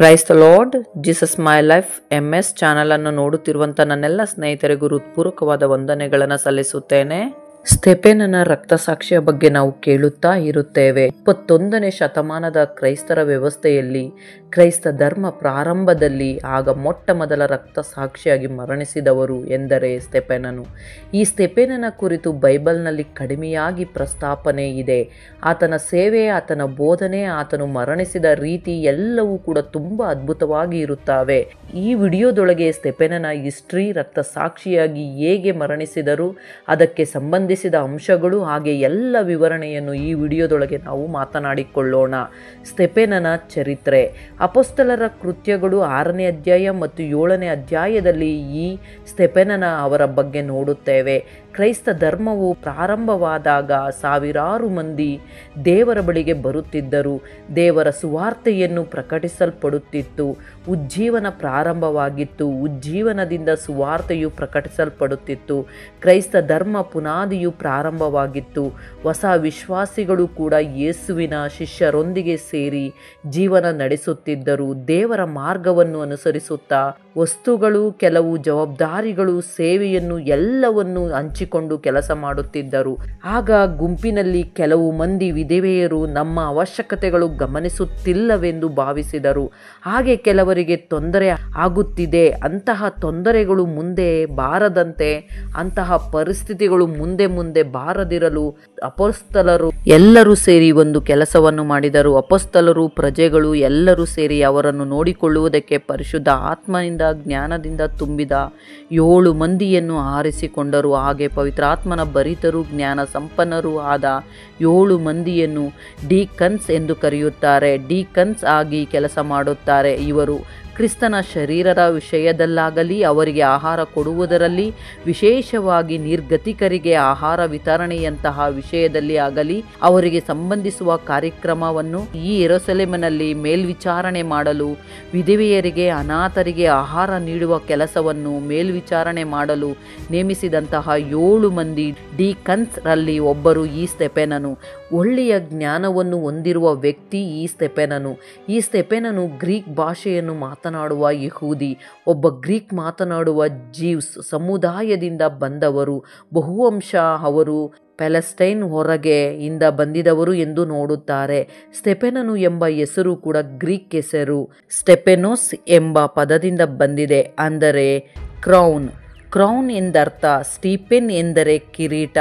Praise the lord. Jesus my life MS channel ಅನ್ನು ನೋಡುತ್ತಿರುವಂತ ನನ್ನೆಲ್ಲ ಸ್ನೇಹಿತರಿಗೂ ಹೃತ್ಪೂರ್ವಕವಾದ ವಂದನೆಗಳನ್ನು ಸಲ್ಲಿಸುತ್ತೇನೆ. ಸ್ಟೆಫೆನನ ರಕ್ತಸಾಕ್ಷಿಯ ಬಗ್ಗೆ ನಾವು ಕೇಳುತ್ತಾ ಇರುತ್ತೇವೆ. 21ನೇ ಶತಮಾನದ ಕ್ರೈಸ್ತರ ವ್ಯವಸ್ಥೆಯಲ್ಲಿ ಕ್ರೈಸ್ತ ಧರ್ಮ ಪ್ರಾರಂಭದಲ್ಲಿ ಆಗ ಮೊಟ್ಟ ಮೊದಲ ರಕ್ತಸಾಕ್ಷಿಯಾಗಿ ಮರಣಿಸಿದವರು ಎಂದರೆ ಸ್ಟೆಫೆನನು. ಈ ಸ್ಟೆಫೆನನ ಕುರಿತು ಬೈಬಲ್ನಲ್ಲಿ ಕಡಿಮೆಯಾಗಿ ಪ್ರಸ್ತಾಪನೆ ಇದೆ. ಆತನ ಸೇವೆ, ಆತನ ಬೋಧನೆ, ಆತನು ಮರಣಿಸಿದ ರೀತಿ ಎಲ್ಲವೂ ಕೂಡ ತುಂಬ ಅದ್ಭುತವಾಗಿ ಇರುತ್ತವೆ. ಈ ವಿಡಿಯೋದೊಳಗೆ ಸ್ಟೆಫೆನನ ಹಿಸ್ಟ್ರಿ, ರಕ್ತಸಾಕ್ಷಿಯಾಗಿ ಹೇಗೆ ಮರಣಿಸಿದರು, ಅದಕ್ಕೆ ಸಂಬಂಧಿಸಿದ ಅಂಶಗಳು, ಹಾಗೆ ಎಲ್ಲ ವಿವರಣೆಯನ್ನು ಈ ವಿಡಿಯೋದೊಳಗೆ ನಾವು ಮಾತನಾಡಿಕೊಳ್ಳೋಣ. ಸ್ಟೆಫೆನನ ಚರಿತ್ರೆ. ಅಪೊಸ್ತಲರ ಕೃತ್ಯಗಳು 6ನೇ ಅಧ್ಯಾಯ ಮತ್ತು 7ನೇ ಅಧ್ಯಾಯದಲ್ಲಿ ಈ ಸ್ಟೆಫೆನನ ಅವರ ಬಗ್ಗೆ ನೋಡುತ್ತೇವೆ. ಕ್ರೈಸ್ತ ಧರ್ಮವು ಪ್ರಾರಂಭವಾದಾಗ ಸಾವಿರಾರು ಮಂದಿ ದೇವರ ಬಳಿಗೆ ಬರುತ್ತಿದ್ದರು. ದೇವರ ಸುವಾರ್ತೆಯನ್ನು ಪ್ರಕಟಿಸಲ್ಪಡುತ್ತಿತ್ತು. ಉಜ್ಜೀವನ ಪ್ರಾರಂಭವಾಗಿತ್ತು. ಉಜ್ಜೀವನದಿಂದ ಸುವಾರ್ತೆಯು ಪ್ರಕಟಿಸಲ್ಪಡುತ್ತಿತ್ತು. ಕ್ರೈಸ್ತ ಧರ್ಮ ಪುನಾದಿಯು ಪ್ರಾರಂಭವಾಗಿತ್ತು. ಹೊಸ ವಿಶ್ವಾಸಿಗಳು ಕೂಡ ಯೇಸುವಿನ ಶಿಷ್ಯರೊಂದಿಗೆ ಸೇರಿ ಜೀವನ ನಡೆಸುತ್ತಿದ್ದರು. ದೇವರ ಮಾರ್ಗವನ್ನು ಅನುಸರಿಸುತ್ತಾ ವಸ್ತುಗಳು, ಕೆಲವು ಜವಾಬ್ದಾರಿಗಳು, ಸೇವೆಯನ್ನು ಎಲ್ಲವನ್ನು ಹಂಚಿಕೊಂಡು ಕೆಲಸ ಮಾಡುತ್ತಿದ್ದರು. ಆಗ ಗುಂಪಿನಲ್ಲಿ ಕೆಲವು ಮಂದಿ ವಿಧವೆಯರು ನಮ್ಮ ಅವಶ್ಯಕತೆಗಳು ಗಮನಿಸುತ್ತಿಲ್ಲವೆಂದು ಭಾವಿಸಿದರು. ಹಾಗೆ ಕೆಲವರಿಗೆ ತೊಂದರೆ ಆಗುತ್ತಿದೆ, ಅಂತಹ ತೊಂದರೆಗಳು ಮುಂದೆ ಬಾರದಂತೆ, ಅಂತಹ ಪರಿಸ್ಥಿತಿಗಳು ಮುಂದೆ ಬಾರದಿರಲು ಅಪೊಸ್ತಲರು ಎಲ್ಲರೂ ಸೇರಿ ಒಂದು ಕೆಲಸವನ್ನು ಮಾಡಿದರು. ಅಪೊಸ್ತಲರು, ಪ್ರಜೆಗಳು ಎಲ್ಲರೂ ಸೇರಿ ಅವರನ್ನು ನೋಡಿಕೊಳ್ಳುವುದಕ್ಕೆ ಪರಿಶುದ್ಧ ಆತ್ಮನಿಂದ, ಜ್ಞಾನದಿಂದ ತುಂಬಿದ 7 ಮಂದಿಯನ್ನು ಆರಿಸಿಕೊಂಡರು. ಹಾಗೆ ಪವಿತ್ರಾತ್ಮನ ಭರಿತರು, ಜ್ಞಾನ ಸಂಪನ್ನರೂ ಆದ 7 ಮಂದಿಯನ್ನು ಡೀಕನ್ಸ್ ಎಂದು ಕರೆಯುತ್ತಾರೆ. ಡೀಕನ್ಸ್ ಆಗಿ ಕೆಲಸ ಮಾಡುತ್ತಾರೆ. ಇವರು ಕ್ರಿಸ್ತನ ಶರೀರದ ವಿಷಯದಲ್ಲಾಗಲಿ, ಅವರಿಗೆ ಆಹಾರ ಕೊಡುವುದರಲ್ಲಿ, ವಿಶೇಷವಾಗಿ ನಿರ್ಗತಿಕರಿಗೆ ಆಹಾರ ವಿತರಣೆಯಂತಹ ವಿಷಯದಲ್ಲಿ ಆಗಲಿ, ಅವರಿಗೆ ಸಂಬಂಧಿಸುವ ಕಾರ್ಯಕ್ರಮವನ್ನು ಈ ಯೆರೂಸಲೇಮಿನಲ್ಲಿ ಮೇಲ್ವಿಚಾರಣೆ ಮಾಡಲು, ವಿಧವೆಯರಿಗೆ, ಅನಾಥರಿಗೆ ಆಹಾರ ನೀಡುವ ಕೆಲಸವನ್ನು ಮೇಲ್ವಿಚಾರಣೆ ಮಾಡಲು ನೇಮಿಸಿದಂತಹ 7 ಮಂದಿ ಡೀಕನ್ಸ್ ರಲ್ಲಿ ಒಬ್ಬರು ಈ ಸ್ಟೆಫೆನನು. ಒಳ್ಳೆಯ ಜ್ಞಾನವನ್ನು ಹೊಂದಿರುವ ವ್ಯಕ್ತಿ ಈ ಸ್ಟೆಫೆನನು. ಈ ಸ್ಟೆಫೆನನು ಗ್ರೀಕ್ ಭಾಷೆಯನ್ನು ಮಾತನಾಡುವ ಯಹೂದಿ. ಒಬ್ಬ ಗ್ರೀಕ್ ಮಾತನಾಡುವ ಜೀವ್ಸ್ ಸಮುದಾಯದಿಂದ ಬಂದವರು. ಬಹುವಂಶ ಅವರು ಪ್ಯಾಲೆಸ್ಟೈನ್ ಹೊರಗೆ ಇಂದ ಬಂದಿದವರು ಎಂದು ನೋಡುತ್ತಾರೆ. ಸ್ಟೆಫೆನನು ಎಂಬ ಹೆಸರು ಕೂಡ ಗ್ರೀಕ್ ಹೆಸರು ಸ್ಟೆಫೆನೋಸ್ ಎಂಬ ಪದದಿಂದ ಬಂದಿದೆ, ಅಂದರೆ ಕ್ರೌನ್. ಕ್ರೌನ್ ಎಂದರ್ಥ. ಸ್ಟೀಫೆನ್ ಎಂದರೆ ಕಿರೀಟ.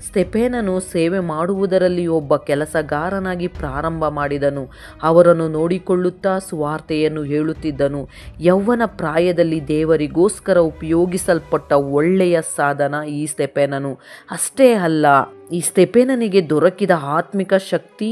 ಸ್ಟೆಫೆನನು ಸೇವೆ ಮಾಡುವುದರಲ್ಲಿ ಒಬ್ಬ ಕೆಲಸಗಾರನಾಗಿ ಪ್ರಾರಂಭ ಮಾಡಿದನು. ಅವರನ್ನು ನೋಡಿಕೊಳ್ಳುತ್ತಾ ಸುವಾರ್ತೆಯನ್ನು ಹೇಳುತ್ತಿದ್ದನು. ಯೌವನ ಪ್ರಾಯದಲ್ಲಿ ದೇವರಿಗೋಸ್ಕರ ಉಪಯೋಗಿಸಲ್ಪಟ್ಟ ಒಳ್ಳೆಯ ಸಾಧನ ಈ ಸ್ಟೆಫೆನನು. ಅಷ್ಟೇ ಅಲ್ಲ, ಈ ಸ್ಟೆಫೆನನಿಗೆ ದೊರಕಿದ ಆತ್ಮಿಕ ಶಕ್ತಿ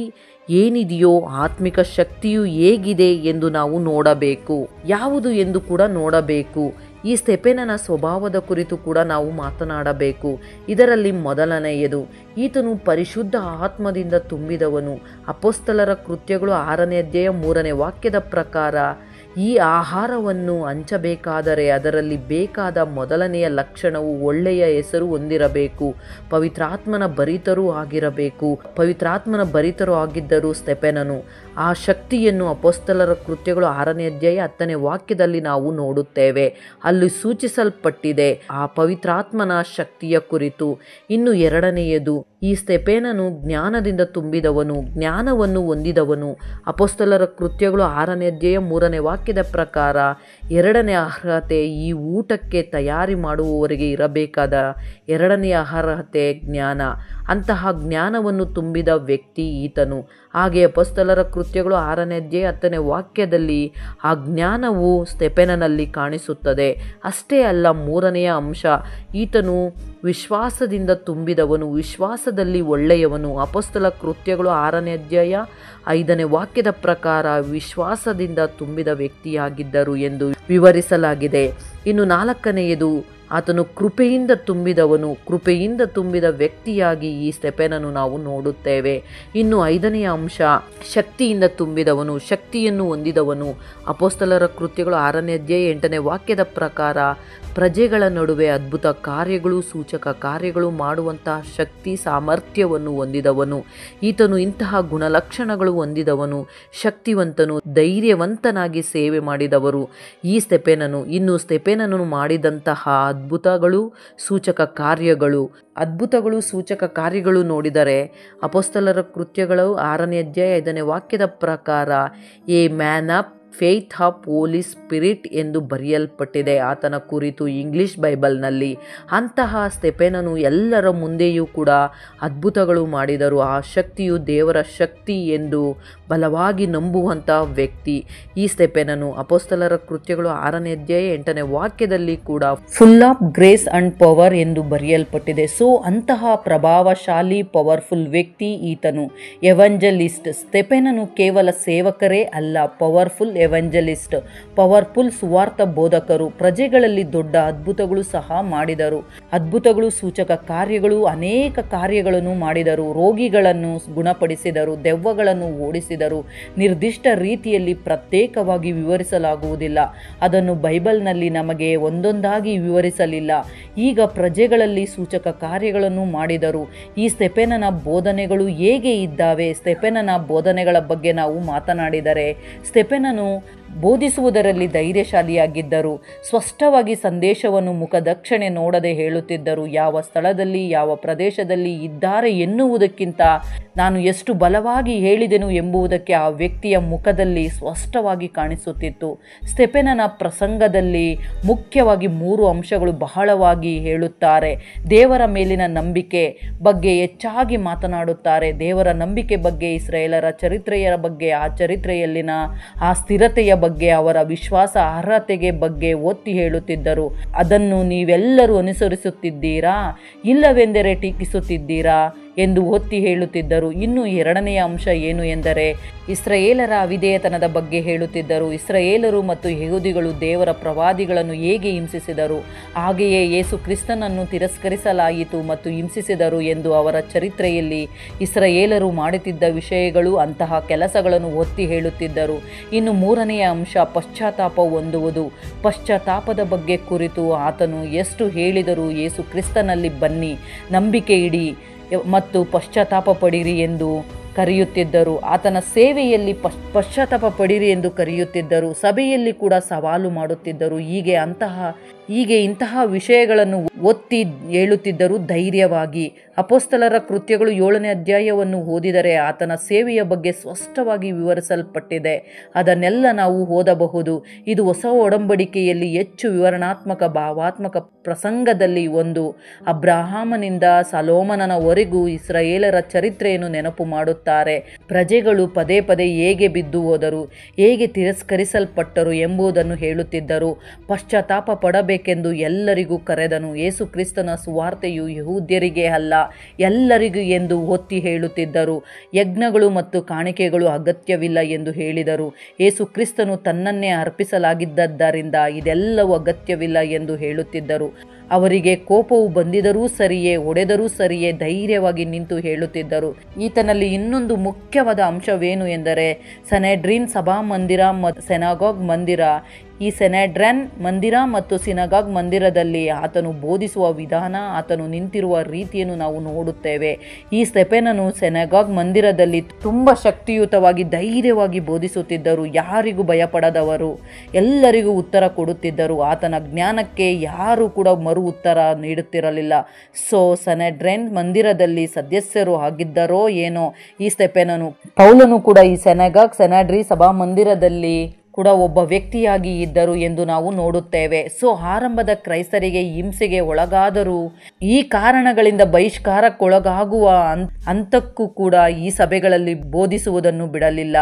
ಏನಿದೆಯೋ, ಆತ್ಮಿಕ ಶಕ್ತಿಯು ಹೇಗಿದೆ ಎಂದು ನಾವು ನೋಡಬೇಕು. ಯಾವುದು ಎಂದು ಕೂಡ ನೋಡಬೇಕು. ಈ ಸ್ಟೆಫೆನನ ಸ್ವಭಾವದ ಕುರಿತು ಕೂಡ ನಾವು ಮಾತನಾಡಬೇಕು. ಇದರಲ್ಲಿ ಮೊದಲನೆಯದು, ಈತನು ಪರಿಶುದ್ಧ ಆತ್ಮದಿಂದ ತುಂಬಿದವನು. ಅಪೊಸ್ತಲರ ಕೃತ್ಯಗಳು 6ನೇ ಅಧ್ಯಾಯ 3ನೇ ವಾಕ್ಯದ ಪ್ರಕಾರ ಈ ಆಹಾರವನ್ನು ಹಂಚಬೇಕಾದರೆ ಅದರಲ್ಲಿ ಬೇಕಾದ ಮೊದಲನೆಯ ಲಕ್ಷಣವು ಒಳ್ಳೆಯ ಹೆಸರು ಹೊಂದಿರಬೇಕು. ಪವಿತ್ರಾತ್ಮನ ಭರಿತರೂ ಆಗಿರಬೇಕು. ಪವಿತ್ರಾತ್ಮನ ಭರಿತರು ಆಗಿದ್ದರು ಸ್ಟೆಫೆನನು. ಆ ಶಕ್ತಿಯನ್ನು ಅಪೊಸ್ತಲರ ಕೃತ್ಯಗಳು 6ನೇ ಅಧ್ಯಾಯ 10ನೇ ವಾಕ್ಯದಲ್ಲಿ ನಾವು ನೋಡುತ್ತೇವೆ. ಅಲ್ಲಿ ಸೂಚಿಸಲ್ಪಟ್ಟಿದೆ ಆ ಪವಿತ್ರಾತ್ಮನ ಶಕ್ತಿಯ ಕುರಿತು. ಇನ್ನು ಎರಡನೆಯದು, ಈ ಸ್ಟೆಫೆನನು ಜ್ಞಾನದಿಂದ ತುಂಬಿದವನು, ಜ್ಞಾನವನ್ನು ಹೊಂದಿದವನು. ಅಪೊಸ್ತಲರ ಕೃತ್ಯಗಳು 6ನೇ ಅಧ್ಯಾಯ 3ನೇ ವಾಕ್ಯದ ಪ್ರಕಾರ 2ನೇ ಅರ್ಹತೆ ಈ ಊಟಕ್ಕೆ ತಯಾರಿ ಮಾಡುವವರಿಗೆ ಇರಬೇಕಾದ 2ನೇ ಅರ್ಹತೆ ಜ್ಞಾನ. ಅಂತಹ ಜ್ಞಾನವನ್ನು ತುಂಬಿದ ವ್ಯಕ್ತಿ ಈತನು. ಹಾಗೆ ಅಪೊಸ್ತಲರ ಕೃತ್ಯಗಳು 6ನೇ ಅಧ್ಯಾಯ 10ನೇ ವಾಕ್ಯದಲ್ಲಿ ಆ ಜ್ಞಾನವು ಸ್ಟೆಫೆನನಲ್ಲಿ ಕಾಣಿಸುತ್ತದೆ. ಅಷ್ಟೇ ಅಲ್ಲ, 3ನೆಯ ಅಂಶ, ಈತನು ವಿಶ್ವಾಸದಿಂದ ತುಂಬಿದವನು, ವಿಶ್ವಾಸದಲ್ಲಿ ಒಳ್ಳೆಯವನು. ಅಪೊಸ್ತಲ ಕೃತ್ಯಗಳು 6ನೇ ಅಧ್ಯಾಯ 5ನೇ ವಾಕ್ಯದ ಪ್ರಕಾರ ವಿಶ್ವಾಸದಿಂದ ತುಂಬಿದ ವ್ಯಕ್ತಿಯಾಗಿದ್ದರು ಎಂದು ವಿವರಿಸಲಾಗಿದೆ. ಇನ್ನು 4ನೆಯದು, ಆತನು ಕೃಪೆಯಿಂದ ತುಂಬಿದ ವ್ಯಕ್ತಿಯಾಗಿ ಈ ಸ್ತೆಫನನು ನಾವು ನೋಡುತ್ತೇವೆ. ಇನ್ನು 5ನೆಯ ಅಂಶ, ಶಕ್ತಿಯಿಂದ ತುಂಬಿದವನು, ಶಕ್ತಿಯನ್ನು ಹೊಂದಿದವನು. ಅಪೊಸ್ತಲರ ಕೃತ್ಯಗಳು 6ನೇ ಅಧ್ಯಾಯ 8ನೇ ವಾಕ್ಯದ ಪ್ರಕಾರ ಪ್ರಜೆಗಳ ನಡುವೆ ಅದ್ಭುತ ಕಾರ್ಯಗಳು, ಸೂಚಕ ಕಾರ್ಯಗಳು ಮಾಡುವಂತಹ ಶಕ್ತಿ ಸಾಮರ್ಥ್ಯವನ್ನು ಹೊಂದಿದವನು. ಈತನು ಇಂತಹ ಗುಣಲಕ್ಷಣಗಳು ಹೊಂದಿದವನು, ಶಕ್ತಿವಂತನು, ಧೈರ್ಯವಂತನಾಗಿ ಸೇವೆ ಮಾಡಿದವರು ಈ ಸ್ತೆಫನನು. ಇನ್ನು ಸ್ತೆಫನನು ಮಾಡಿದಂತಹ ಅದ್ಭುತಗಳು, ಸೂಚಕ ಕಾರ್ಯಗಳು ನೋಡಿದರೆ ಅಪೊಸ್ತಲರ ಕೃತ್ಯಗಳು 6ನೇ ಅಧ್ಯಾಯ 5ನೇ ವಾಕ್ಯದ ಪ್ರಕಾರ a man of faith of Holy Spirit ಎಂದು ಬರೆಯಲ್ಪಟ್ಟಿದೆ ಆತನ ಕುರಿತು ಇಂಗ್ಲಿಷ್ ಬೈಬಲ್ನಲ್ಲಿ. ಅಂತಹ ಸ್ತೆಫನನು ಎಲ್ಲರ ಮುಂದೆಯೂ ಕೂಡ ಅದ್ಭುತಗಳು ಮಾಡಿದರು. ಆ ಶಕ್ತಿಯು ದೇವರ ಶಕ್ತಿ ಎಂದು ಬಲವಾಗಿ ನಂಬುವಂತಹ ವ್ಯಕ್ತಿ ಈ ಸ್ತೆಫನನು. ಅಪೊಸ್ತಲರ ಕೃತ್ಯಗಳು 6ನೇ ಅಧ್ಯಾಯ 8ನೇ ವಾಕ್ಯದಲ್ಲಿ ಕೂಡ full of grace and power ಎಂದು ಬರೆಯಲ್ಪಟ್ಟಿದೆ. ಸೊ ಅಂತಹ ಪ್ರಭಾವಶಾಲಿ ಪವರ್ಫುಲ್ ವ್ಯಕ್ತಿ ಈತನು. ಎವಂಜಲಿಸ್ಟ್. ಸ್ತೆಫನನು ಕೇವಲ ಸೇವಕರೇ ಅಲ್ಲ, ಪವರ್ಫುಲ್ ಎವಂಜಲಿಸ್ಟ್, ಪವರ್ಫುಲ್ ಸುವಾರ್ಥ ಬೋಧಕರು. ಪ್ರಜೆಗಳಲ್ಲಿ ದೊಡ್ಡ ಅದ್ಭುತಗಳು ಸಹ ಮಾಡಿದರು. ಅದ್ಭುತಗಳು, ಸೂಚಕ ಕಾರ್ಯಗಳು, ಅನೇಕ ಕಾರ್ಯಗಳನ್ನು ಮಾಡಿದರು. ರೋಗಿಗಳನ್ನು ಗುಣಪಡಿಸಿದರು, ದೆವ್ವಗಳನ್ನು ಓಡಿಸಿದರು. ನಿರ್ದಿಷ್ಟ ರೀತಿಯಲ್ಲಿ ಪ್ರತ್ಯೇಕವಾಗಿ ವಿವರಿಸಲಾಗುವುದಿಲ್ಲ, ಅದನ್ನು ಬೈಬಲ್ನಲ್ಲಿ ನಮಗೆ ಒಂದೊಂದಾಗಿ ವಿವರಿಸಲಿಲ್ಲ. ಈಗ ಪ್ರಜೆಗಳಲ್ಲಿ ಸೂಚಕ ಕಾರ್ಯಗಳನ್ನು ಮಾಡಿದರು. ಈ ಸ್ತೆಫನನ ಬೋಧನೆಗಳು ಹೇಗೆ ಇದ್ದಾವೆ? ಸ್ತೆಫನನ ಬೋಧನೆಗಳ ಬಗ್ಗೆ ನಾವು ಮಾತನಾಡಿದರೆ, ಸ್ತೆಫನನು ಬೋಧಿಸುವುದರಲ್ಲಿ ಧೈರ್ಯಶಾಲಿಯಾಗಿದ್ದರು. ಸ್ಪಷ್ಟವಾಗಿ ಸಂದೇಶವನ್ನು ಮುಖದಕ್ಷಿಣೆ ನೋಡದೆ ಹೇಳುತ್ತಿದ್ದರು. ಯಾವ ಸ್ಥಳದಲ್ಲಿ, ಯಾವ ಪ್ರದೇಶದಲ್ಲಿ ಇದ್ದಾರೆ ಎನ್ನುವುದಕ್ಕಿಂತ ನಾನು ಎಷ್ಟು ಬಲವಾಗಿ ಹೇಳಿದೆನು ಎಂಬುದಕ್ಕೆ ಆ ವ್ಯಕ್ತಿಯ ಮುಖದಲ್ಲಿ ಸ್ಪಷ್ಟವಾಗಿ ಕಾಣಿಸುತ್ತಿತ್ತು. ಸ್ತೆಫನನ ಪ್ರಸಂಗದಲ್ಲಿ ಮುಖ್ಯವಾಗಿ 3 ಅಂಶಗಳು ಬಹಳವಾಗಿ ಹೇಳುತ್ತಾರೆ. ದೇವರ ಮೇಲಿನ ನಂಬಿಕೆ ಬಗ್ಗೆ ಹೆಚ್ಚಾಗಿ ಮಾತನಾಡುತ್ತಾರೆ. ದೇವರ ನಂಬಿಕೆ ಬಗ್ಗೆ, ಇಸ್ರಾಯೇಲರ ಚರಿತ್ರೆಯ ಬಗ್ಗೆ, ಆ ಚರಿತ್ರೆಯಲ್ಲಿನ ಆ ಸ್ಥಿರತೆಯ ಬಗ್ಗೆ, ಅವರ ವಿಶ್ವಾಸ ಅರ್ಹತೆಗೆ ಬಗ್ಗೆ ಒತ್ತಿ ಹೇಳುತ್ತಿದ್ದರು. ಅದನ್ನು ನೀವೆಲ್ಲರೂ ಅನುಸರಿಸುತ್ತಿದ್ದೀರಾ, ಇಲ್ಲವೆಂದರೆ ಟೀಕಿಸುತ್ತಿದ್ದೀರಾ ಎಂದು ಒತ್ತಿ ಹೇಳುತ್ತಿದ್ದರು. ಇನ್ನು 2ನೆಯ ಅಂಶ ಏನು ಎಂದರೆ ಇಸ್ರಾಯೇಲರ ಅವಿಧೇಯತನದ ಬಗ್ಗೆ ಹೇಳುತ್ತಿದ್ದರು. ಇಸ್ರಾಯೇಲರು ಮತ್ತು ಯಹೂದಿಗಳು ದೇವರ ಪ್ರವಾದಿಗಳನ್ನು ಹೇಗೆ ಹಿಂಸಿಸಿದರು, ಹಾಗೆಯೇ ಯೇಸು ಕ್ರಿಸ್ತನನ್ನು ತಿರಸ್ಕರಿಸಲಾಯಿತು ಮತ್ತು ಹಿಂಸಿಸಿದರು ಎಂದು ಅವರ ಚರಿತ್ರೆಯಲ್ಲಿ ಇಸ್ರಾಯೇಲರು ಮಾಡುತ್ತಿದ್ದ ವಿಷಯಗಳು, ಅಂತಹ ಕೆಲಸಗಳನ್ನು ಒತ್ತಿ ಹೇಳುತ್ತಿದ್ದರು. ಇನ್ನು 3ನೆಯ ಅಂಶ ಪಶ್ಚಾತ್ತಾಪ ಹೊಂದುವುದು. ಪಶ್ಚಾತ್ತಾಪದ ಬಗ್ಗೆ ಕುರಿತು ಆತನು ಎಷ್ಟು ಹೇಳಿದರೂ ಯೇಸು ಕ್ರಿಸ್ತನಲ್ಲಿ ಬನ್ನಿ, ನಂಬಿಕೆ ಇಡಿ ಮತ್ತು ಪಶ್ಚಾತ್ತಾಪ ಪಡಿರಿ ಎಂದು ಕರೆಯುತ್ತಿದ್ದರು. ಆತನ ಸೇವೆಯಲ್ಲಿ ಪಶ್ಚಾತ್ತಾಪ ಪಡಿರಿ ಎಂದು ಕರೆಯುತ್ತಿದ್ದರು. ಸಭೆಯಲ್ಲಿ ಕೂಡ ಸವಾಲು ಮಾಡುತ್ತಿದ್ದರು. ಹೀಗೆ ಇಂತಹ ವಿಷಯಗಳನ್ನು ಒತ್ತಿ ಹೇಳುತ್ತಿದ್ದರು ಧೈರ್ಯವಾಗಿ. ಅಪೊಸ್ತಲರ ಕೃತ್ಯಗಳು 7ನೇ ಅಧ್ಯಾಯವನ್ನು ಓದಿದರೆ ಆತನ ಸೇವೆಯ ಬಗ್ಗೆ ಸ್ಪಷ್ಟವಾಗಿ ವಿವರಿಸಲ್ಪಟ್ಟಿದೆ. ಅದನ್ನೆಲ್ಲ ನಾವು ಓದಬಹುದು. ಇದು ಹೊಸ ಒಡಂಬಡಿಕೆಯಲ್ಲಿ ಹೆಚ್ಚು ವಿವರಣಾತ್ಮಕ, ಭಾವಾತ್ಮಕ ಪ್ರಸಂಗದಲ್ಲಿ ಒಂದು. ಅಬ್ರಹಾಮನಿಂದ ಸೊಲೊಮೋನನವರೆಗೂ ಇಸ್ರಾಯೇಲರ ಚರಿತ್ರೆಯನ್ನು ನೆನಪು ಮಾಡುತ್ತಾರೆ. ಪ್ರಜೆಗಳು ಪದೇ ಪದೇ ಹೇಗೆ ಬಿದ್ದು ಹೋದರು, ಹೇಗೆ ತಿರಸ್ಕರಿಸಲ್ಪಟ್ಟರು ಎಂಬುದನ್ನು ಹೇಳುತ್ತಿದ್ದರು. ಪಶ್ಚಾತ್ತಾಪ ಪಡಬೇಕೆಂದು ಎಲ್ಲರಿಗೂ ಕರೆದನು. ಯೇಸು ಕ್ರಿಸ್ತನ ಸುವಾರ್ತೆಯು ಯಹೂದ್ಯರಿಗೆ ಅಲ್ಲ, ಎಲ್ಲರಿಗೂ ಎಂದು ಒತ್ತಿ ಹೇಳುತ್ತಿದ್ದರು. ಯಜ್ಞಗಳು ಮತ್ತು ಕಾಣಿಕೆಗಳು ಅಗತ್ಯವಿಲ್ಲ ಎಂದು ಹೇಳಿದರು. ಯೇಸು ಕ್ರಿಸ್ತನು ತನ್ನನ್ನೇ ಅರ್ಪಿಸಲಾಗಿದ್ದರಿಂದ ಇದೆಲ್ಲವೂ ಅಗತ್ಯವಿಲ್ಲ ಎಂದು ಹೇಳುತ್ತಿದ್ದರು. ಅವರಿಗೆ ಕೋಪವು ಬಂದಿದರೂ ಸರಿಯೇ, ಹೊಡೆದರೂ ಸರಿಯೇ, ಧೈರ್ಯವಾಗಿ ನಿಂತು ಹೇಳುತ್ತಿದ್ದರು. ಈತನಲ್ಲಿ ಇನ್ನೊಂದು ಮುಖ್ಯವಾದ ಅಂಶವೇನು ಎಂದರೆ ಸನೆಡ್ರಿನ್ ಸಭಾಮಂದಿರ ಮತ್ತು ಸಿನಗಾಗ್ ಮಂದಿರ. ಈ ಸೆನೆಡ್ರನ್ ಮಂದಿರ ಮತ್ತು ಸಿನಗಾಗ್ ಮಂದಿರದಲ್ಲಿ ಆತನು ಬೋಧಿಸುವ ವಿಧಾನ, ಆತನು ನಿಂತಿರುವ ರೀತಿಯನ್ನು ನಾವು ನೋಡುತ್ತೇವೆ. ಈ ಸ್ತೆಫನನು ಸಿನಗಾಗ್ ಮಂದಿರದಲ್ಲಿ ತುಂಬ ಶಕ್ತಿಯುತವಾಗಿ, ಧೈರ್ಯವಾಗಿ ಬೋಧಿಸುತ್ತಿದ್ದರು. ಯಾರಿಗೂ ಭಯಪಡದವರು, ಎಲ್ಲರಿಗೂ ಉತ್ತರ ಕೊಡುತ್ತಿದ್ದರು. ಆತನ ಜ್ಞಾನಕ್ಕೆ ಯಾರೂ ಕೂಡ ಮರು ಉತ್ತರ ನೀಡುತ್ತಿರಲಿಲ್ಲ. ಸೊ ಸೆನೆಡ್ರನ್ ಮಂದಿರದಲ್ಲಿ ಸದಸ್ಯರು ಆಗಿದ್ದರೋ ಏನೋ ಈ ಸ್ತೆಫನನು. ಪೌಲನು ಕೂಡ ಈ ಸೆನೆಡ್ರಿ ಸಭಾಮಂದಿರದಲ್ಲಿ ಕೂಡ ಒಬ್ಬ ವ್ಯಕ್ತಿಯಾಗಿ ಇದ್ದರು ಎಂದು ನಾವು ನೋಡುತ್ತೇವೆ. ಸೊ ಆರಂಭದ ಕ್ರೈಸ್ತರಿಗೆ ಹಿಂಸೆಗೆ ಒಳಗಾದರೂ ಈ ಕಾರಣಗಳಿಂದ ಬಹಿಷ್ಕಾರಕ್ಕೊಳಗಾಗುವ ಹಂತಕ್ಕೂ ಕೂಡ ಈ ಸಭೆಗಳಲ್ಲಿ ಬೋಧಿಸುವುದನ್ನು ಬಿಡಲಿಲ್ಲ.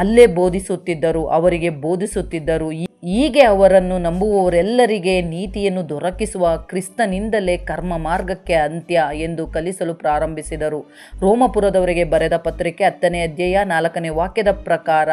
ಅಲ್ಲೇ ಬೋಧಿಸುತ್ತಿದ್ದರು, ಅವರಿಗೆ ಬೋಧಿಸುತ್ತಿದ್ದರು. ಹೀಗೆ ಅವರನ್ನು ನಂಬುವವರೆಲ್ಲರಿಗೆ ನೀತಿಯನ್ನು ದೊರಕಿಸುವ ಕ್ರಿಸ್ತನಿಂದಲೇ ಕರ್ಮ ಮಾರ್ಗಕ್ಕೆ ಅಂತ್ಯ ಎಂದು ಕಲಿಸಲು ಪ್ರಾರಂಭಿಸಿದರು. ರೋಮಪುರದವರಿಗೆ ಬರೆದ ಪತ್ರಿಕೆ 10ನೇ ಅಧ್ಯಾಯ 4ನೇ ವಾಕ್ಯದ ಪ್ರಕಾರ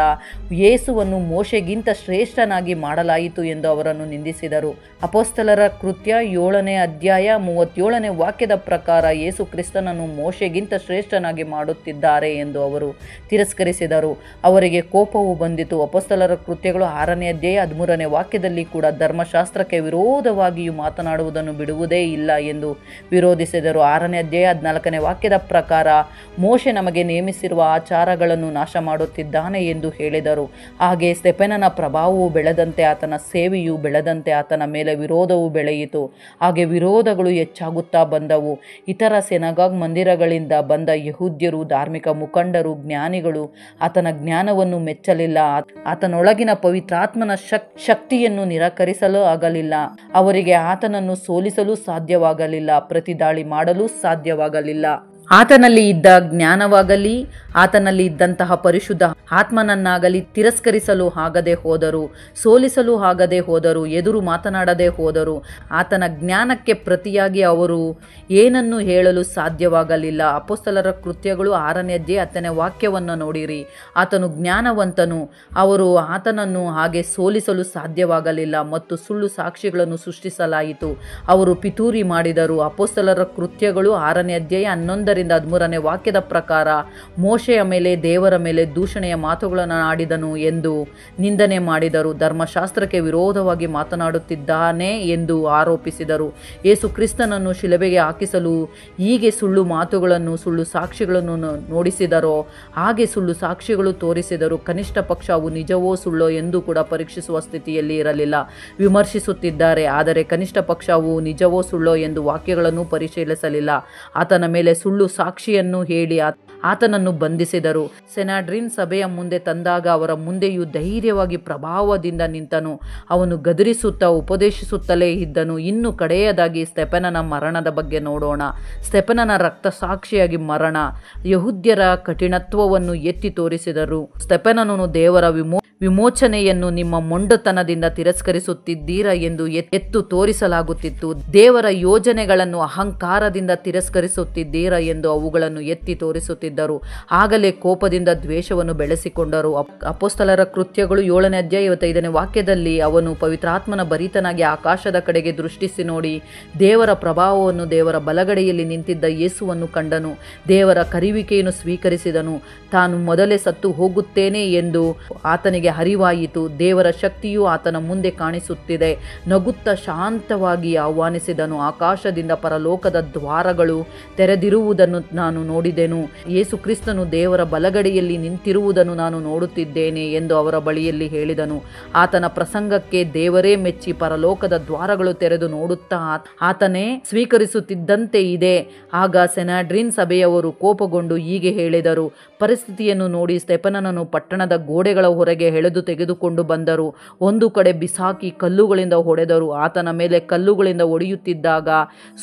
ಯೇಸುವನ್ನು ಮೋಶೆಗಿಂತ ಶ್ರೇಷ್ಠನಾಗಿ ಮಾಡಲಾಯಿತು ಎಂದು ಅವರನ್ನು ನಿಂದಿಸಿದರು. ಅಪೊಸ್ತಲರ ಕೃತ್ಯ 7ನೇ ಅಧ್ಯಾಯ 37ನೇ ವಾಕ್ಯದ ಪ್ರಕಾರ ಯೇಸು ಕ್ರಿಸ್ತನನ್ನು ಮೋಶೆಗಿಂತ ಶ್ರೇಷ್ಠನಾಗಿ ಮಾಡುತ್ತಿದ್ದಾರೆ ಎಂದು ಅವರು ತಿರಸ್ಕರಿಸಿದರು. ಅವರಿಗೆ ಕೋಪವು ಬಂದಿತು. ಅಪೊಸ್ತಲರ ಕೃತ್ಯಗಳು 6ನೇ ಅಧ್ಯಾಯ 13ನೇ ವಾಕ್ಯದಲ್ಲಿ ಕೂಡ ಧರ್ಮಶಾಸ್ತ್ರಕ್ಕೆ ವಿರೋಧವಾಗಿಯೂ ಮಾತನಾಡುವುದನ್ನು ಬಿಡುವುದೇ ಇಲ್ಲ ಎಂದು ವಿರೋಧಿಸಿದರು. 6ನೇ ಅಧ್ಯಾಯ 14ನೇ ವಾಕ್ಯದ ಪ್ರಕಾರ ಮೋಶೆ ನಮಗೆ ನೇಮಿಸಿರುವ ಆಚಾರಗಳನ್ನು ನಾಶ ಮಾಡುತ್ತಿದ್ದಾನೆ ಎಂದು ಹೇಳಿದರು. ಹಾಗೆ ಸ್ತೆಫನನ ಪ್ರಭಾವವು ಬೆಳೆದಂತೆ ಆತನ ಸೇವೆಯು ಬೆಳೆದಂತೆ ಆತನ ಮೇಲೆ ವಿರೋಧವು ಬೆಳೆಯಿತು. ಹಾಗೆ ವಿರೋಧಗಳು ಹೆಚ್ಚಾಗುತ್ತಾ ಬಂದವು. ಇತರ ಸೆನಗಾಗ್ ಮಂದಿರಗಳಿಂದ ಬಂದ ಯಹೂದ್ಯರು, ಧಾರ್ಮಿಕ ಮುಖಂಡರು, ಜ್ಞಾನಿಗಳು ಆತನ ಜ್ಞಾನವನ್ನು ಮೆಚ್ಚಲಿಲ್ಲ. ಆತನೊಳಗಿನ ಪವಿತ್ರಾತ್ಮನ ಶಕ್ತಿಯನ್ನು ನಿರಾಕರಿಸಲು ಆಗಲಿಲ್ಲ. ಅವರಿಗೆ ಆತನನ್ನು ಸೋಲಿಸಲು ಸಾಧ್ಯವಾಗಲಿಲ್ಲ, ಪ್ರತಿದಾಳಿ ಮಾಡಲು ಸಾಧ್ಯವಾಗಲಿಲ್ಲ. ಆತನಲ್ಲಿ ಇದ್ದ ಜ್ಞಾನವಾಗಲಿ ಆತನಲ್ಲಿ ಇದ್ದಂತಹ ಪರಿಶುದ್ಧ ಆತ್ಮನನ್ನಾಗಲಿ ತಿರಸ್ಕರಿಸಲು ಆಗದೆ ಹೋದರು, ಸೋಲಿಸಲು ಆಗದೆ ಹೋದರು, ಎದುರು ಮಾತನಾಡದೆ ಹೋದರು. ಆತನ ಜ್ಞಾನಕ್ಕೆ ಪ್ರತಿಯಾಗಿ ಅವರು ಏನನ್ನು ಹೇಳಲು ಸಾಧ್ಯವಾಗಲಿಲ್ಲ. ಅಪೊಸ್ತಲರ ಕೃತ್ಯಗಳು 6ನೇ ಅಧ್ಯಾಯ 10ನೇ ವಾಕ್ಯವನ್ನು ನೋಡಿರಿ. ಆತನು ಜ್ಞಾನವಂತನು, ಅವರು ಆತನನ್ನು ಹಾಗೆ ಸೋಲಿಸಲು ಸಾಧ್ಯವಾಗಲಿಲ್ಲ ಮತ್ತು ಸುಳ್ಳು ಸಾಕ್ಷಿಗಳನ್ನು ಸೃಷ್ಟಿಸಲಾಯಿತು. ಅವರು ಪಿತೂರಿ ಮಾಡಿದರು. ಅಪೊಸ್ತಲರ ಕೃತ್ಯಗಳು 6ನೇ ಅಧ್ಯಾಯ 11ರಿಂದ 13ನೇ ವಾಕ್ಯದ ಪ್ರಕಾರ ಮೋಶೆಯ ಮೇಲೆ ದೇವರ ಮೇಲೆ ದೂಷಣೆಯ ಮಾತುಗಳನ್ನು ಆಡಿದನು ಎಂದು ನಿಂದನೆ ಮಾಡಿದರು. ಧರ್ಮಶಾಸ್ತ್ರಕ್ಕೆ ವಿರೋಧವಾಗಿ ಮಾತನಾಡುತ್ತಿದ್ದಾನೆ ಎಂದು ಆರೋಪಿಸಿದರು. ಯೇಸು ಕ್ರಿಸ್ತನನ್ನು ಶಿಲುಬೆಗೆ ಹಾಕಿಸಲು ಹೀಗೆ ಸುಳ್ಳು ಮಾತುಗಳನ್ನು ಸುಳ್ಳು ಸಾಕ್ಷಿಗಳನ್ನು ನೋಡಿಸಿದರೋ ಹಾಗೆ ಸುಳ್ಳು ಸಾಕ್ಷಿಗಳು ತೋರಿಸಿದರು. ಕನಿಷ್ಠ ಪಕ್ಷ ಅವು ನಿಜವೋ ಸುಳ್ಳೋ ಎಂದು ಕೂಡ ಪರೀಕ್ಷಿಸುವ ಸ್ಥಿತಿಯಲ್ಲಿ ಇರಲಿಲ್ಲ. ವಿಮರ್ಶಿಸುತ್ತಿದ್ದಾರೆ, ಆದರೆ ಕನಿಷ್ಠ ಪಕ್ಷ ಅವು ನಿಜವೋ ಸುಳ್ಳೋ ಎಂದು ವಾಕ್ಯಗಳನ್ನು ಪರಿಶೀಲಿಸಲಿಲ್ಲ. ಆತನ ಮೇಲೆ ಸುಳ್ಳು ಸಾಕ್ಷಿಯನ್ನು ಹೇಳಿ ಆತನನ್ನು ಬಂಧಿಸಿದರು. ಸೆನಾಡ್ರಿನ್ ಸಭೆಯ ಮುಂದೆ ತಂದಾಗ ಅವರ ಮುಂದೆಯೂ ಧೈರ್ಯವಾಗಿ ಪ್ರಭಾವದಿಂದ ನಿಂತನು. ಅವನು ಗದರಿಸುತ್ತಾ ಉಪದೇಶಿಸುತ್ತಲೇ ಇದ್ದನು. ಇನ್ನು ಕಡೆಯದಾಗಿ ಸ್ತೆಫನನ ಮರಣದ ಬಗ್ಗೆ ನೋಡೋಣ. ಸ್ತೆಫನನ ರಕ್ತಸಾಕ್ಷಿಯಾಗಿ ಮರಣ ಯಹೂದ್ಯರ ಕಠಿಣತ್ವವನ್ನು ಎತ್ತಿ ತೋರಿಸಿದರು. ಸ್ತೆಫನನು ದೇವರ ವಿಮೋಚನೆಯನ್ನು ನಿಮ್ಮ ಮೊಂಡುತನದಿಂದ ತಿರಸ್ಕರಿಸುತ್ತಿದ್ದೀರಾ ಎಂದು ಎತ್ತು ತೋರಿಸಲಾಗುತ್ತಿತ್ತು. ದೇವರ ಯೋಜನೆಗಳನ್ನು ಅಹಂಕಾರದಿಂದ ತಿರಸ್ಕರಿಸುತ್ತಿದ್ದೀರಾ ಎಂದು ಅವುಗಳನ್ನು ಎತ್ತಿ ತೋರಿಸುತ್ತಿದ್ದರು. ಆಗಲೇ ಕೋಪದಿಂದ ದ್ವೇಷವನ್ನು ಬೆಳೆಸಿಕೊಂಡರು. ಅಪೊಸ್ತಲರ ಕೃತ್ಯಗಳು 7ನೇ ಅಧ್ಯಾಯ 25ನೇ ವಾಕ್ಯದಲ್ಲಿ ಅವನು ಪವಿತ್ರಾತ್ಮನ ಭರಿತನಾಗಿ ಆಕಾಶದ ಕಡೆಗೆ ದೃಷ್ಟಿಸಿ ನೋಡಿ ದೇವರ ಪ್ರಭಾವವನ್ನು ದೇವರ ಬಲಗಡೆಯಲ್ಲಿ ನಿಂತಿದ್ದ ಯೇಸುವನ್ನು ಕಂಡನು. ದೇವರ ಕರೆಯುವಿಕೆಯನ್ನು ಸ್ವೀಕರಿಸಿದನು. ತಾನು ಮೊದಲೇ ಸತ್ತು ಹೋಗುತ್ತೇನೆ ಎಂದು ಆತನಿಗೆ ಅರಿವಾಯಿತು. ದೇವರ ಶಕ್ತಿಯು ಆತನ ಮುಂದೆ ಕಾಣಿಸುತ್ತಿದೆ. ನಗುತ್ತಾ ಶಾಂತವಾಗಿ ಆಹ್ವಾನಿಸಿದನು. ಆಕಾಶದಿಂದ ಪರಲೋಕದ ದ್ವಾರಗಳು ತೆರೆದಿರುವುದನ್ನು ನಾನು ನೋಡಿದೆನು. ಯೇಸು ಕ್ರಿಸ್ತನು ದೇವರ ಬಲಗಡೆಯಲ್ಲಿ ನಿಂತಿರುವುದನ್ನು ನಾನು ನೋಡುತ್ತಿದ್ದೇನೆ ಎಂದು ಅವರ ಬಳಿಯಲ್ಲಿ ಹೇಳಿದನು. ಆತನ ಪ್ರಸಂಗಕ್ಕೆ ದೇವರೇ ಮೆಚ್ಚಿ ಪರಲೋಕದ ದ್ವಾರಗಳು ತೆರೆದು ನೋಡುತ್ತಾ ಆತನೇ ಸ್ವೀಕರಿಸುತ್ತಿದ್ದಂತೆ ಇದೆ. ಆಗ ಸೆನಾಡ್ರಿನ್ ಸಭೆಯವರು ಕೋಪಗೊಂಡು ಹೀಗೆ ಹೇಳಿದರು. ಪರಿಸ್ಥಿತಿಯನ್ನು ನೋಡಿ ಸ್ತೆಫನನನ್ನು ಪಟ್ಟಣದ ಗೋಡೆಗಳ ಹೊರಗೆ ಎಳೆದು ತೆಗೆದುಕೊಂಡು ಬಂದರು. ಒಂದು ಕಡೆ ಬಿಸಾಕಿ ಕಲ್ಲುಗಳಿಂದ ಹೊಡೆದರು. ಆತನ ಮೇಲೆ ಕಲ್ಲುಗಳಿಂದ ಹೊಡೆಯುತ್ತಿದ್ದಾಗ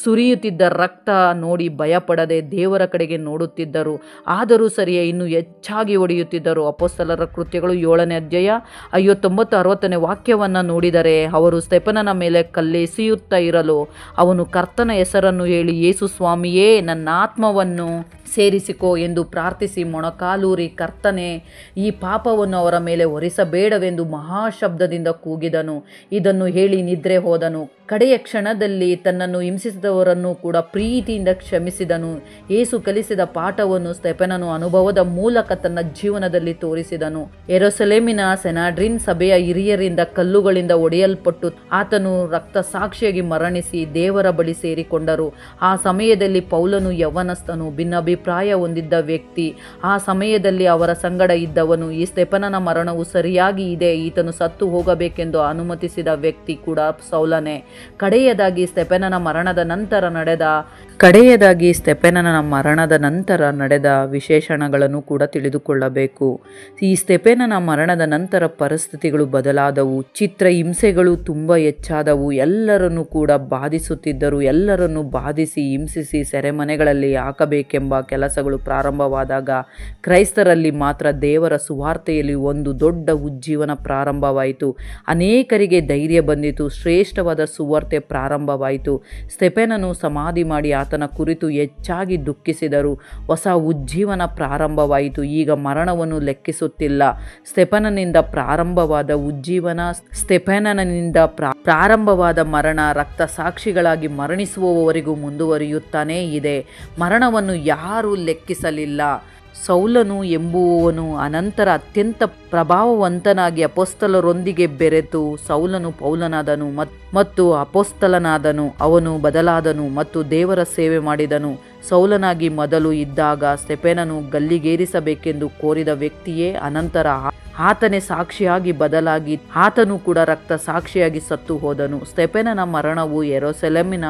ಸುರಿಯುತ್ತಿದ್ದ ರಕ್ತ ನೋಡಿ ಭಯಪಡದೆ ದೇವರ ಕಡೆಗೆ ನೋಡುತ್ತಿದ್ದರು. ಆದರೂ ಸರಿಯೇ ಇನ್ನೂ ಹೆಚ್ಚಾಗಿ ಹೊಡೆಯುತ್ತಿದ್ದರು. ಅಪೊಸ್ತಲರ ಕೃತ್ಯಗಳು 7ನೇ ಅಧ್ಯಾಯ 59-60ನೇ ವಾಕ್ಯವನ್ನು ನೋಡಿದರೆ ಅವರು ಸ್ತೆಫನನ ಮೇಲೆ ಕಲ್ಲೆಸೆಯುತ್ತಾ ಇರಲು ಅವನು ಕರ್ತನ ಹೆಸರನ್ನು ಹೇಳಿ ಯೇಸು ಸ್ವಾಮಿಯೇ ನನ್ನ ಆತ್ಮವನ್ನು ಸೇರಿಸಿಕೋ ಎಂದು ಪ್ರಾರ್ಥಿಸಿ ಮೊಣಕಾಲೂರಿ ಕರ್ತನೆ ಈ ಪಾಪವನ್ನು ಅವರ ಮೇಲೆ ಹೊರಿಸಬೇಡವೆಂದು ಮಹಾಶಬ್ದದಿಂದ ಕೂಗಿದನು. ಇದನ್ನು ಹೇಳಿ ನಿದ್ರೆ ಹೋದನು. ಕಡೆಯ ಕ್ಷಣದಲ್ಲಿ ತನ್ನನ್ನು ಹಿಂಸಿಸಿದವರನ್ನು ಕೂಡ ಪ್ರೀತಿಯಿಂದ ಕ್ಷಮಿಸಿದನು. ಯೇಸು ಕಲಿಸಿದ ಪಾಠವನ್ನು ಸ್ತೆಫನನು ಅನುಭವದ ಮೂಲಕ ತನ್ನ ಜೀವನದಲ್ಲಿ ತೋರಿಸಿದನು. ಯೆರೂಸಲೇಮಿನ ಸೆನಾಡ್ರಿನ್ ಸಭೆಯ ಹಿರಿಯರಿಂದ ಕಲ್ಲುಗಳಿಂದ ಹೊಡೆಯಲ್ಪಟ್ಟು ಆತನು ರಕ್ತಸಾಕ್ಷಿಯಾಗಿ ಮರಣಿಸಿ ದೇವರ ಬಳಿ ಸೇರಿಕೊಂಡರು. ಆ ಸಮಯದಲ್ಲಿ ಪೌಲನು ಯೌವನಸ್ಥನು, ಭಿನ್ನಾಭಿಪ್ರಾಯ ಹೊಂದಿದ್ದ ವ್ಯಕ್ತಿ. ಆ ಸಮಯದಲ್ಲಿ ಅವರ ಸಂಗಡ ಇದ್ದವನು. ಈ ಸ್ತೆಫನನ ಮರಣವು ಸರಿಯಾಗಿ ಇದೆ, ಈತನು ಸತ್ತು ಹೋಗಬೇಕೆಂದು ಅನುಮತಿಸಿದ ವ್ಯಕ್ತಿ ಕೂಡ ಸೌಲನೇ. ಕಡೆಯದಾಗಿ ಸ್ತೆಫನನ ಮರಣದ ನಂತರ ನಡೆದ ವಿಶೇಷಣಗಳನ್ನು ಕೂಡ ತಿಳಿದುಕೊಳ್ಳಬೇಕು. ಈ ಸ್ತೆಫನನ ಮರಣದ ನಂತರ ಪರಿಸ್ಥಿತಿಗಳು ಬದಲಾದವು. ಚಿತ್ರ ಹಿಂಸೆಗಳು ತುಂಬ ಹೆಚ್ಚಾದವು. ಎಲ್ಲರನ್ನು ಕೂಡ ಬಾಧಿಸುತ್ತಿದ್ದರು. ಎಲ್ಲರನ್ನು ಬಾಧಿಸಿ ಹಿಂಸಿಸಿ ಸೆರೆಮನೆಗಳಲ್ಲಿ ಹಾಕಬೇಕೆಂಬ ಕೆಲಸಗಳು ಪ್ರಾರಂಭವಾದಾಗ ಕ್ರೈಸ್ತರಲ್ಲಿ ಮಾತ್ರ ದೇವರ ಸುವಾರ್ತೆಯಲ್ಲಿ ಒಂದು ದೊಡ್ಡ ದೊಡ್ಡ ಉಜ್ಜೀವನ ಪ್ರಾರಂಭವಾಯಿತು. ಅನೇಕರಿಗೆ ಧೈರ್ಯ ಬಂದಿತು. ಶ್ರೇಷ್ಠವಾದ ಸುವಾರ್ತೆ ಪ್ರಾರಂಭವಾಯಿತು. ಸ್ತೆಫನನು ಸಮಾಧಿ ಮಾಡಿ ಆತನ ಕುರಿತು ಹೆಚ್ಚಾಗಿ ದುಃಖಿಸಿದರು. ಹೊಸ ಉಜ್ಜೀವನ ಪ್ರಾರಂಭವಾಯಿತು. ಈಗ ಮರಣವನ್ನು ಲೆಕ್ಕಿಸುತ್ತಿಲ್ಲ. ಸ್ತೆಫನನಿಂದ ಪ್ರಾರಂಭವಾದ ಉಜ್ಜೀವನ, ಸ್ತೆಫನನಿಂದ ಪ್ರಾರಂಭವಾದ ಮರಣ ರಕ್ತಸಾಕ್ಷಿಗಳಾಗಿ ಮರಣಿಸುವವರೆಗೂ ಮುಂದುವರಿಯುತ್ತಾನೇ ಇದೆ. ಮರಣವನ್ನು ಯಾರೂ ಲೆಕ್ಕಿಸಲಿಲ್ಲ. ಸೌಲನು ಎಂಬುವವನು ಅನಂತರ ಅತ್ಯಂತ ಪ್ರಭಾವವಂತನಾಗಿ ಅಪೊಸ್ತಲರೊಂದಿಗೆ ಬೆರೆತು ಸೌಲನು ಪೌಲನಾದನು ಮತ್ತು ಅಪೊಸ್ತಲನಾದನು. ಅವನು ಬದಲಾದನು ಮತ್ತು ದೇವರ ಸೇವೆ ಮಾಡಿದನು. ಸೌಲನಾಗಿ ಮೊದಲು ಇದ್ದಾಗ ಸ್ತೆಫನನು ಗಲ್ಲಿಗೇರಿಸಬೇಕೆಂದು ಕೋರಿದ ವ್ಯಕ್ತಿಯೇ ಅನಂತರ ಆತನೇ ಸಾಕ್ಷಿಯಾಗಿ ಬದಲಾಗಿ ಆತನು ಕೂಡ ರಕ್ತ ಸಾಕ್ಷಿಯಾಗಿ ಸತ್ತು ಹೋದನು. ಸ್ತೆಫನನ ಮರಣವು ಯೆರೂಸಲೇಮಿನ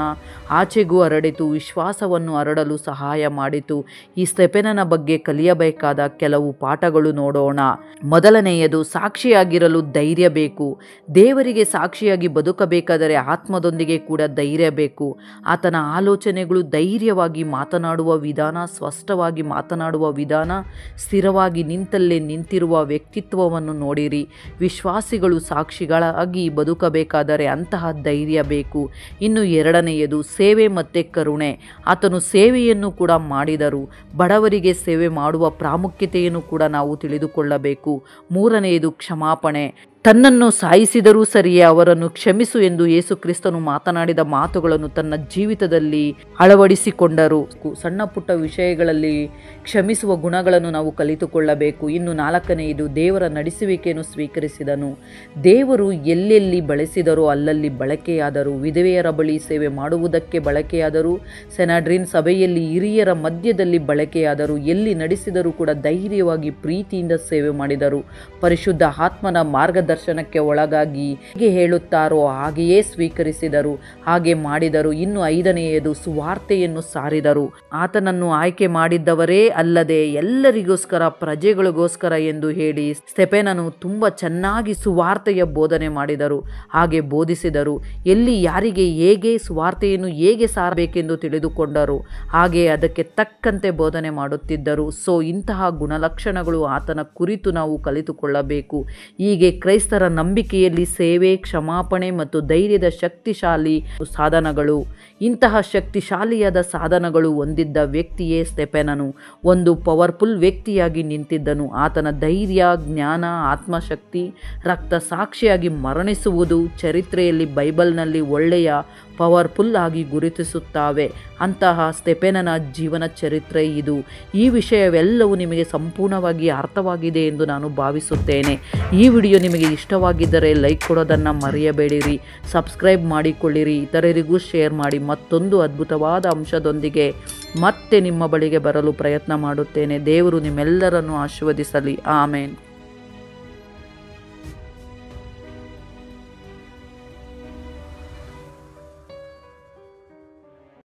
ಆಚೆಗೂ ಹರಡಿತು, ವಿಶ್ವಾಸವನ್ನು ಹರಡಲು ಸಹಾಯ ಮಾಡಿತು. ಈ ಸ್ತೆಫನನ ಬಗ್ಗೆ ಕಲಿಯಬೇಕಾದ ಕೆಲವು ಪಾಠಗಳು ನೋಡೋಣ. ಮೊದಲನೆಯದು, ಸಾಕ್ಷಿಯಾಗಿರಲು ಧೈರ್ಯ ಬೇಕು. ದೇವರಿಗೆ ಸಾಕ್ಷಿಯಾಗಿ ಬದುಕಬೇಕಾದರೆ ಆತ್ಮದೊಂದಿಗೆ ಕೂಡ ಧೈರ್ಯ ಬೇಕು. ಆತನ ಆಲೋಚನೆಗಳು, ಧೈರ್ಯವಾಗಿ ಮಾತನಾಡುವ ವಿಧಾನ, ಸ್ಪಷ್ಟವಾಗಿ ಮಾತನಾಡುವ ವಿಧಾನ, ಸ್ಥಿರವಾಗಿ ನಿಂತಲ್ಲೇ ನಿಂತಿರುವ ವ್ಯಕ್ತಿತ್ವವನ್ನು ನೋಡಿರಿ. ವಿಶ್ವಾಸಿಗಳು ಸಾಕ್ಷಿಗಳಾಗಿ ಬದುಕಬೇಕಾದರೆ ಅಂತಹ ಧೈರ್ಯ ಬೇಕು. ಇನ್ನು ಎರಡನೆಯದು, ಸೇವೆ ಮತ್ತು ಕರುಣೆ. ಆತನು ಸೇವೆಯನ್ನು ಕೂಡ ಮಾಡಿದರು. ಬಡವರಿಗೆ ಸೇವೆ ಮಾಡುವ ಪ್ರಾಮುಖ್ಯತೆಯನ್ನು ಕೂಡ ನಾವು ತಿಳಿದುಕೊಳ್ಳಬೇಕು. ಮೂರನೆಯದು, ಕ್ಷಮಾಪಣೆ. ತನ್ನನ್ನು ಸಾಯಿಸಿದರೂ ಸರಿಯೇ ಅವರನ್ನು ಕ್ಷಮಿಸು ಎಂದು ಯೇಸು ಕ್ರಿಸ್ತನು ಮಾತನಾಡಿದ ಮಾತುಗಳನ್ನು ತನ್ನ ಜೀವಿತದಲ್ಲಿ ಅಳವಡಿಸಿಕೊಂಡರು. ಸಣ್ಣ ಪುಟ್ಟ ವಿಷಯಗಳಲ್ಲಿ ಕ್ಷಮಿಸುವ ಗುಣಗಳನ್ನು ನಾವು ಕಲಿತುಕೊಳ್ಳಬೇಕು. ಇನ್ನು ನಾಲ್ಕನೆಯದು, ದೇವರ ನಡೆಸುವಿಕೆಯನ್ನು ಸ್ವೀಕರಿಸಿದನು. ದೇವರು ಎಲ್ಲೆಲ್ಲಿ ಬಳಸಿದರೋ ಅಲ್ಲಲ್ಲಿ ಬಳಕೆಯಾದರು. ವಿಧವೆಯರ ಬಳಿ ಸೇವೆ ಮಾಡುವುದಕ್ಕೆ ಬಳಕೆಯಾದರು. ಸೆನಾಡ್ರಿನ್ ಸಭೆಯಲ್ಲಿ ಹಿರಿಯರ ಮಧ್ಯದಲ್ಲಿ ಬಳಕೆಯಾದರು. ಎಲ್ಲಿ ನಡೆಸಿದರೂ ಕೂಡ ಧೈರ್ಯವಾಗಿ ಪ್ರೀತಿಯಿಂದ ಸೇವೆ ಮಾಡಿದರು. ಪರಿಶುದ್ಧ ಆತ್ಮನ ಮಾರ್ಗದರ್ಶನಕ್ಕೆ ಒಳಗಾಗಿ ಹೇಗೆ ಹೇಳುತ್ತಾರೋ ಹಾಗೆಯೇ ಸ್ವೀಕರಿಸಿದರು, ಹಾಗೆ ಮಾಡಿದರು. ಇನ್ನು ಐದನೆಯದು, ಸುವಾರ್ತೆಯನ್ನು ಸಾರಿದರು. ಆತನನ್ನು ಆಯ್ಕೆ ಮಾಡಿದ್ದವರೇ ಅಲ್ಲದೆ ಎಲ್ಲರಿಗೋಸ್ಕರ, ಪ್ರಜೆಗಳಿಗೋಸ್ಕರ ಎಂದು ಹೇಳಿ ಸ್ತೆಫನನು ತುಂಬ ಚೆನ್ನಾಗಿ ಸುವಾರ್ತೆಯ ಬೋಧನೆ ಮಾಡಿದರು, ಹಾಗೆ ಬೋಧಿಸಿದರು. ಎಲ್ಲಿ ಯಾರಿಗೆ ಹೇಗೆ ಸುವಾರ್ತೆಯನ್ನು ಹೇಗೆ ಸಾರಬೇಕೆಂದು ತಿಳಿದುಕೊಂಡರು, ಹಾಗೆ ಅದಕ್ಕೆ ತಕ್ಕಂತೆ ಬೋಧನೆ ಮಾಡುತ್ತಿದ್ದರು. ಇಂತಹ ಗುಣಲಕ್ಷಣಗಳು ಆತನ ಕುರಿತು ನಾವು ಕಲಿತುಕೊಳ್ಳಬೇಕು. ಹೀಗೆ ಕ್ರೈಸ್ತರ ನಂಬಿಕೆಯಲ್ಲಿ ಸೇವೆ, ಕ್ಷಮಾಪಣೆ ಮತ್ತು ಧೈರ್ಯದ ಶಕ್ತಿಶಾಲಿ ಸಾಧನಗಳು. ಇಂತಹ ಶಕ್ತಿಶಾಲಿಯಾದ ಸಾಧನಗಳು ಹೊಂದಿದ್ದ ವ್ಯಕ್ತಿಯೇ ಸ್ತೆಫನನು. ಒಂದು ಪವರ್ಫುಲ್ ವ್ಯಕ್ತಿಯಾಗಿ ನಿಂತಿದ್ದನು. ಆತನ ಧೈರ್ಯ, ಜ್ಞಾನ, ಆತ್ಮಶಕ್ತಿ, ರಕ್ತ ಸಾಕ್ಷಿಯಾಗಿ ಮರಣಿಸುವುದು ಚರಿತ್ರೆಯಲ್ಲಿ ಬೈಬಲ್ನಲ್ಲಿ ಒಳ್ಳೆಯ ಪವರ್ಫುಲ್ ಆಗಿ ಗುರುತಿಸುತ್ತವೆ. ಅಂತಹ ಸ್ತೆಫನನ ಜೀವನ ಚರಿತ್ರೆ ಇದು. ಈ ವಿಷಯವೆಲ್ಲವೂ ನಿಮಗೆ ಸಂಪೂರ್ಣವಾಗಿ ಅರ್ಥವಾಗಿದೆ ಎಂದು ನಾನು ಭಾವಿಸುತ್ತೇನೆ. ಈ ವಿಡಿಯೋ ನಿಮಗೆ ಇಷ್ಟವಾಗಿದ್ದರೆ ಲೈಕ್ ಕೊಡೋದನ್ನು ಮರೆಯಬೇಡಿರಿ. ಸಬ್ಸ್ಕ್ರೈಬ್ ಮಾಡಿಕೊಳ್ಳಿರಿ, ಇತರರಿಗೂ ಶೇರ್ ಮಾಡಿ. ಮತ್ತೊಂದು ಅದ್ಭುತವಾದ ಅಂಶದೊಂದಿಗೆ ಮತ್ತೆ ನಿಮ್ಮ ಬಳಿಗೆ ಬರಲು ಪ್ರಯತ್ನ ಮಾಡುತ್ತೇನೆ. ದೇವರು ನಿಮ್ಮೆಲ್ಲರನ್ನು ಆಶೀರ್ವದಿಸಲಿ. ಆಮೇನ್.